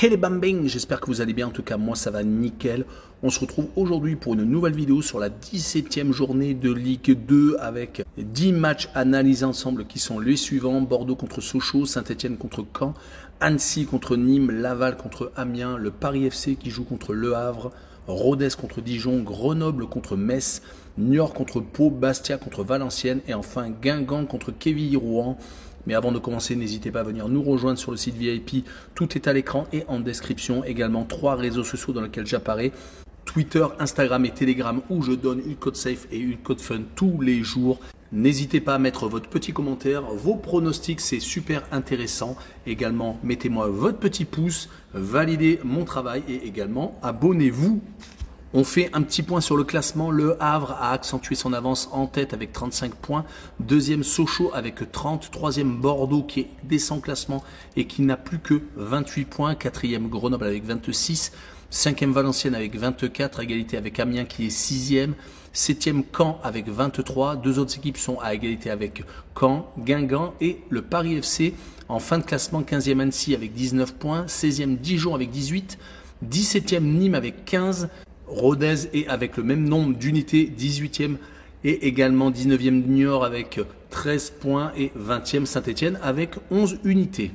Hey les bambins, j'espère que vous allez bien, en tout cas moi ça va nickel. On se retrouve aujourd'hui pour une nouvelle vidéo sur la 17e journée de Ligue 2 avec 10 matchs analysés ensemble qui sont les suivants: Bordeaux contre Sochaux, Saint-Etienne contre Caen, Annecy contre Nîmes, Laval contre Amiens, le Paris FC qui joue contre Le Havre, Rodez contre Dijon, Grenoble contre Metz, Niort contre Pau, Bastia contre Valenciennes et enfin Guingamp contre Quevilly-Rouen. Mais avant de commencer, n'hésitez pas à venir nous rejoindre sur le site VIP. Tout est à l'écran et en description. Également 3 réseaux sociaux dans lesquels j'apparais: Twitter, Instagram et Telegram, où je donne une code safe et une code fun tous les jours. N'hésitez pas à mettre votre petit commentaire, vos pronostics, c'est super intéressant. Également, mettez-moi votre petit pouce, validez mon travail et également abonnez-vous. On fait un petit point sur le classement. Le Havre a accentué son avance en tête avec 35 points. Deuxième Sochaux avec 30. Troisième Bordeaux qui descend classement et qui n'a plus que 28 points. Quatrième Grenoble avec 26. Cinquième Valenciennes avec 24. Égalité avec Amiens qui est sixième. Septième Caen avec 23. Deux autres équipes sont à égalité avec Caen, Guingamp et le Paris FC. En fin de classement, 15e Annecy avec 19 points. 16e Dijon avec 18. 17e Nîmes avec 15. Rodez est avec le même nombre d'unités, 18e, et également 19e Niort avec 13 points et 20e Saint-Etienne avec 11 unités.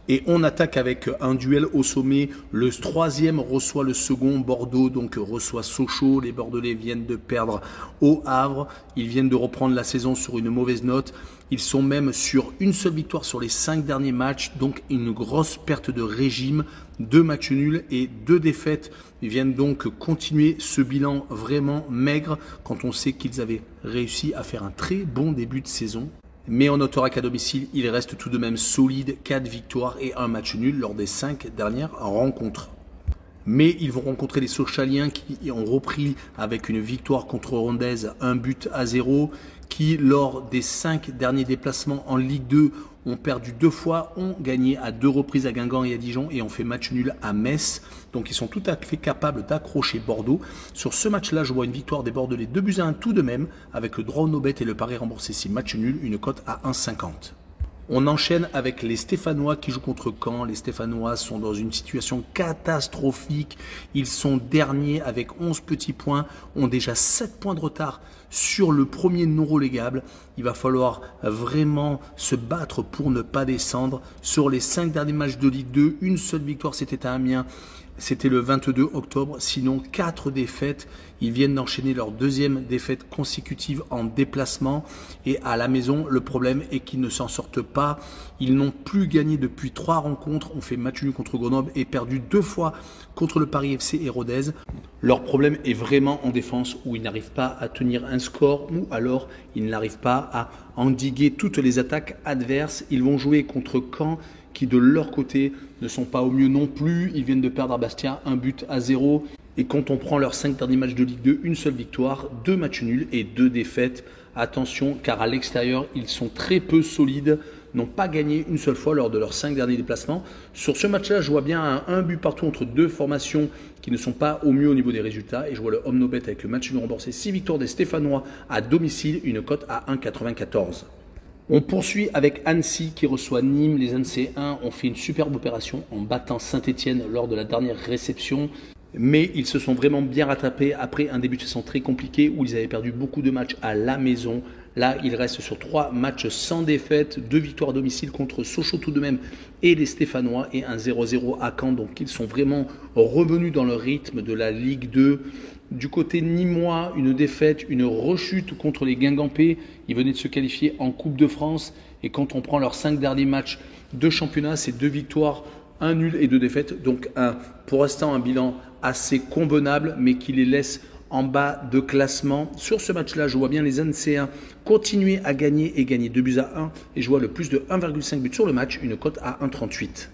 Et on attaque avec un duel au sommet. Le troisième reçoit le second. Bordeaux donc reçoit Sochaux. Les Bordelais viennent de perdre au Havre. Ils viennent de reprendre la saison sur une mauvaise note. Ils sont même sur une seule victoire sur les 5 derniers matchs. Donc une grosse perte de régime. 2 matchs nuls et 2 défaites. Ils viennent donc continuer ce bilan vraiment maigre quand on sait qu'ils avaient réussi à faire un très bon début de saison. Mais on notera qu'à domicile, il reste tout de même solide, 4 victoires et 1 match nul lors des 5 dernières rencontres. Mais ils vont rencontrer les Sochaliens qui ont repris avec une victoire contre Rodez, 1-0, qui lors des 5 derniers déplacements en Ligue 2 ont perdu 2 fois, ont gagné à 2 reprises à Guingamp et à Dijon et ont fait match nul à Metz. Donc ils sont tout à fait capables d'accrocher Bordeaux. Sur ce match-là, je vois une victoire des Bordelais 2-1 tout de même, avec le droit au no bet et le pari remboursé si match nul, une cote à 1,50. On enchaîne avec les Stéphanois qui jouent contre Caen. Les Stéphanois sont dans une situation catastrophique. Ils sont derniers avec 11 petits points, ont déjà 7 points de retard sur le premier non relégable. Il va falloir vraiment se battre pour ne pas descendre. Sur les 5 derniers matchs de Ligue 2, une seule victoire, c'était à Amiens. C'était le 22 octobre, sinon 4 défaites. Ils viennent d'enchaîner leur deuxième défaite consécutive en déplacement. Et à la maison, le problème est qu'ils ne s'en sortent pas. Ils n'ont plus gagné depuis 3 rencontres. On fait match nul contre Grenoble et perdu 2 fois contre le Paris FC et Rodez. Leur problème est vraiment en défense où ils n'arrivent pas à tenir un score ou alors ils n'arrivent pas à endiguer toutes les attaques adverses. Ils vont jouer contre Caen qui de leur côté ne sont pas au mieux non plus. Ils viennent de perdre à Bastia 1-0. Et quand on prend leurs 5 derniers matchs de Ligue 2, une seule victoire, 2 matchs nuls et 2 défaites. Attention, car à l'extérieur, ils sont très peu solides, n'ont pas gagné une seule fois lors de leurs 5 derniers déplacements. Sur ce match-là, je vois bien un but partout entre 2 formations qui ne sont pas au mieux au niveau des résultats. Et je vois le home no bet avec le match nul remboursé 6 victoires des Stéphanois à domicile, une cote à 1,94. On poursuit avec Annecy qui reçoit Nîmes. Les Annéciens ont fait une superbe opération en battant Saint-Etienne lors de la dernière réception. Mais ils se sont vraiment bien rattrapés après un début de saison très compliqué où ils avaient perdu beaucoup de matchs à la maison. Là, ils restent sur 3 matchs sans défaite, 2 victoires à domicile contre Sochaux tout de même et les Stéphanois et un 0-0 à Caen. Donc ils sont vraiment revenus dans le rythme de la Ligue 2. Du côté nîmois, une défaite, une rechute contre les Guingampais. Ils venaient de se qualifier en Coupe de France. Et quand on prend leurs 5 derniers matchs de championnat, c'est 2 victoires, 1 nul et 2 défaites. Donc pour l'instant, un bilan assez convenable, mais qui les laisse en bas de classement. Sur ce match-là, je vois bien les Annéciens continuer à gagner et gagner 2-1. Et je vois le plus de 1,5 but sur le match, une cote à 1,38.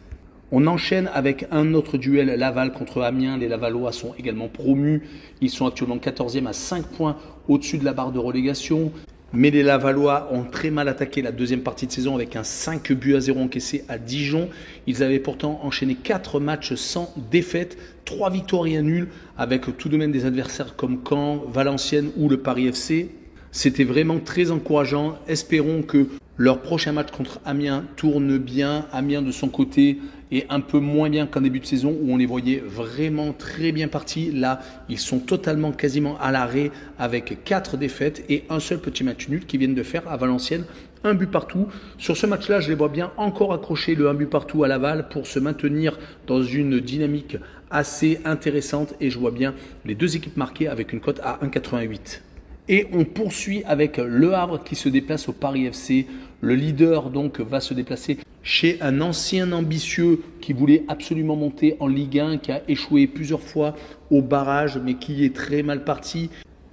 On enchaîne avec un autre duel, Laval contre Amiens. Les Lavallois sont également promus. Ils sont actuellement 14e à 5 points au-dessus de la barre de relégation. Mais les Lavallois ont très mal attaqué la deuxième partie de saison avec un 5-0 encaissé à Dijon. Ils avaient pourtant enchaîné 4 matchs sans défaite, 3 victoires et un nul, avec tout de même des adversaires comme Caen, Valenciennes ou le Paris FC. C'était vraiment très encourageant. Espérons que leur prochain match contre Amiens tourne bien. Amiens de son côté est un peu moins bien qu'en début de saison où on les voyait vraiment très bien partis. Là, ils sont totalement quasiment à l'arrêt avec 4 défaites et un seul petit match nul qu'ils viennent de faire à Valenciennes. Un but partout. Sur ce match-là, je les vois bien encore accrocher le 1 but partout à Laval pour se maintenir dans une dynamique assez intéressante et je vois bien les deux équipes marquées avec une cote à 1,88. Et on poursuit avec Le Havre qui se déplace au Paris FC. Le leader donc va se déplacer chez un ancien ambitieux qui voulait absolument monter en Ligue 1, qui a échoué plusieurs fois au barrage mais qui est très mal parti,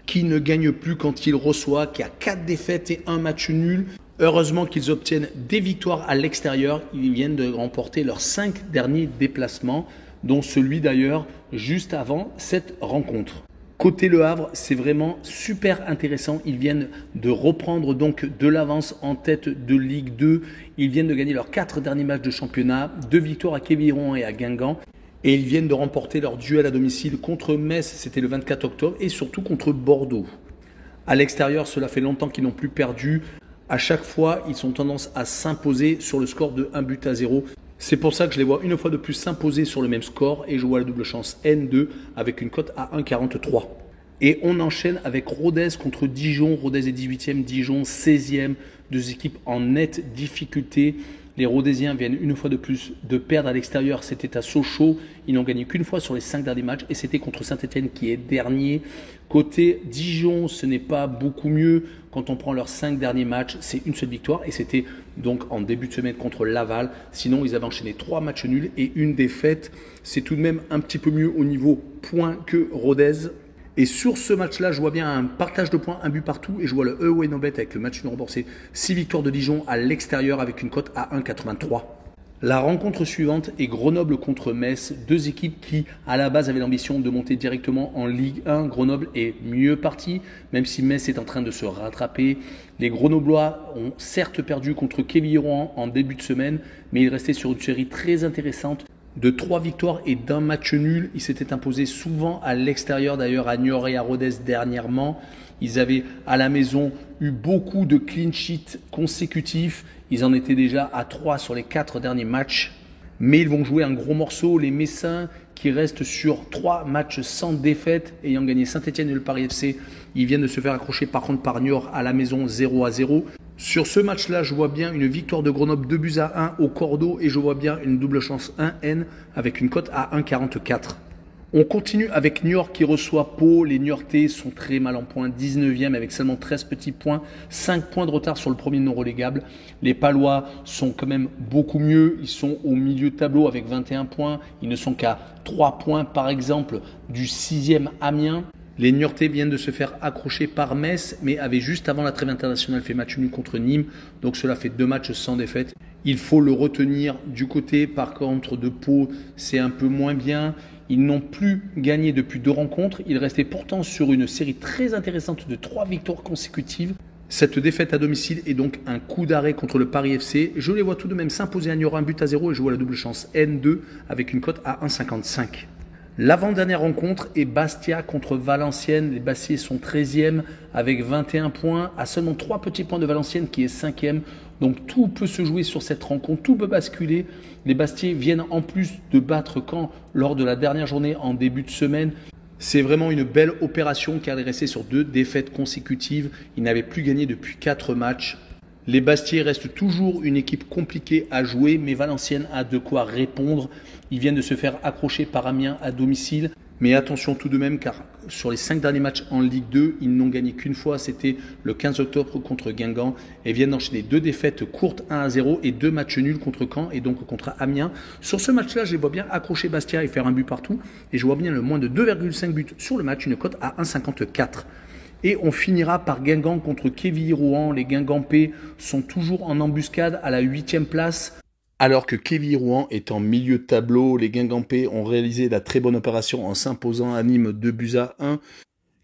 qui ne gagne plus quand il reçoit, qui a 4 défaites et un match nul. Heureusement qu'ils obtiennent des victoires à l'extérieur. Ils viennent de remporter leurs 5 derniers déplacements, dont celui d'ailleurs juste avant cette rencontre. Côté Le Havre, c'est vraiment super intéressant. Ils viennent de reprendre donc de l'avance en tête de Ligue 2. Ils viennent de gagner leurs 4 derniers matchs de championnat, 2 victoires à Quévillon et à Guingamp. Et ils viennent de remporter leur duel à domicile contre Metz, c'était le 24 octobre, et surtout contre Bordeaux. À l'extérieur, cela fait longtemps qu'ils n'ont plus perdu. À chaque fois, ils ont tendance à s'imposer sur le score de 1-0. C'est pour ça que je les vois une fois de plus s'imposer sur le même score et je vois la double chance N2 avec une cote à 1,43. Et on enchaîne avec Rodez contre Dijon. Rodez est 18e, Dijon 16e. Deux équipes en nette difficulté. Les Rodésiens viennent une fois de plus de perdre à l'extérieur. C'était à Sochaux. Ils n'ont gagné qu'une fois sur les 5 derniers matchs et c'était contre Saint-Etienne qui est dernier. Côté Dijon, ce n'est pas beaucoup mieux. Quand on prend leurs 5 derniers matchs, c'est une seule victoire et c'était donc en début de semaine contre Laval. Sinon, ils avaient enchaîné 3 matchs nuls et une défaite. C'est tout de même un petit peu mieux au niveau points que Rodez. Et sur ce match-là, je vois bien un partage de points, un but partout. Et je vois le Away No Bet avec le match nul remboursé. 6 victoires de Dijon à l'extérieur avec une cote à 1,83. La rencontre suivante est Grenoble contre Metz. Deux équipes qui, à la base, avaient l'ambition de monter directement en Ligue 1. Grenoble est mieux parti, même si Metz est en train de se rattraper. Les Grenoblois ont certes perdu contre Quévillon en début de semaine, mais ils restaient sur une série très intéressante de 3 victoires et d'un match nul. Ils s'étaient imposés souvent à l'extérieur, d'ailleurs à Niort et à Rodez dernièrement. Ils avaient à la maison eu beaucoup de clean sheets consécutifs. Ils en étaient déjà à 3 sur les 4 derniers matchs. Mais ils vont jouer un gros morceau, les Messins, qui restent sur 3 matchs sans défaite, ayant gagné Saint-Etienne et le Paris FC. Ils viennent de se faire accrocher par contre par Niort à la maison 0-0. Sur ce match-là, je vois bien une victoire de Grenoble 2-1 au Cordeau et je vois bien une double chance 1N avec une cote à 1,44. On continue avec Niort qui reçoit Pau. Les Niortais sont très mal en point, 19e avec seulement 13 petits points, 5 points de retard sur le premier non relégable. Les Palois sont quand même beaucoup mieux, ils sont au milieu de tableau avec 21 points, ils ne sont qu'à 3 points par exemple du 6e Amiens. Les Niortais viennent de se faire accrocher par Metz, mais avaient juste avant la trêve internationale fait match nul contre Nîmes. Donc cela fait 2 matchs sans défaite. Il faut le retenir du côté, par contre, de Pau, c'est un peu moins bien. Ils n'ont plus gagné depuis 2 rencontres. Ils restaient pourtant sur une série très intéressante de 3 victoires consécutives. Cette défaite à domicile est donc un coup d'arrêt contre le Paris FC. Je les vois tout de même s'imposer à Niort 1-0 et je vois la double chance N2 avec une cote à 1,55. L'avant-dernière rencontre est Bastia contre Valenciennes. Les Bastiais sont 13e avec 21 points, à seulement 3 petits points de Valenciennes qui est 5e. Donc tout peut se jouer sur cette rencontre, tout peut basculer. Les Bastiais viennent en plus de battre Caen lors de la dernière journée en début de semaine. C'est vraiment une belle opération car ils restaient sur 2 défaites consécutives. Ils n'avaient plus gagné depuis 4 matchs. Les Bastiais restent toujours une équipe compliquée à jouer, mais Valenciennes a de quoi répondre. Ils viennent de se faire accrocher par Amiens à domicile. Mais attention tout de même, car sur les 5 derniers matchs en Ligue 2, ils n'ont gagné qu'une fois. C'était le 15 octobre contre Guingamp. Et viennent d'enchaîner 2 défaites courtes 1-0 et 2 matchs nuls contre Caen et donc contre Amiens. Sur ce match-là, je les vois bien accrocher Bastia et faire un but partout. Et je vois bien le moins de 2,5 buts sur le match, une cote à 1,54. Et on finira par Guingamp contre Quévillon-Rouen. Les Guingampais sont toujours en embuscade à la 8e place. Alors que Quévillon-Rouen est en milieu de tableau, les Guingampais ont réalisé la très bonne opération en s'imposant à Nîmes 2-1.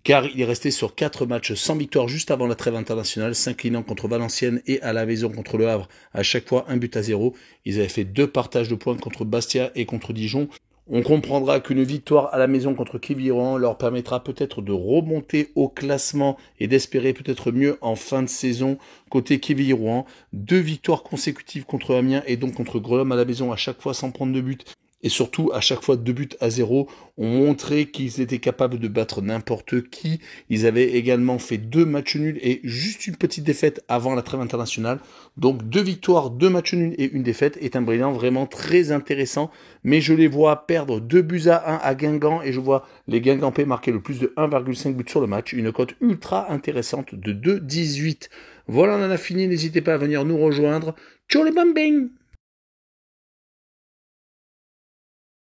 Car il est resté sur 4 matchs sans victoire juste avant la trêve internationale, s'inclinant contre Valenciennes et à la maison contre Le Havre, à chaque fois 1-0. Ils avaient fait 2 partages de points contre Bastia et contre Dijon. On comprendra qu'une victoire à la maison contre Quevilly-Rouen leur permettra peut-être de remonter au classement et d'espérer peut-être mieux en fin de saison côté Quevilly-Rouen. 2 victoires consécutives contre Amiens et donc contre Grenoble à la maison, à chaque fois sans prendre de but. Et surtout, à chaque fois 2-0, ont montré qu'ils étaient capables de battre n'importe qui. Ils avaient également fait 2 matchs nuls et juste une petite défaite avant la trêve internationale. Donc 2 victoires, 2 matchs nuls et une défaite est un bilan vraiment très intéressant. Mais je les vois perdre 2-1 à Guingamp et je vois les Guingampais marquer le plus de 1,5 buts sur le match. Une cote ultra intéressante de 2,18. Voilà, on en a fini. N'hésitez pas à venir nous rejoindre. Ciao les bambins!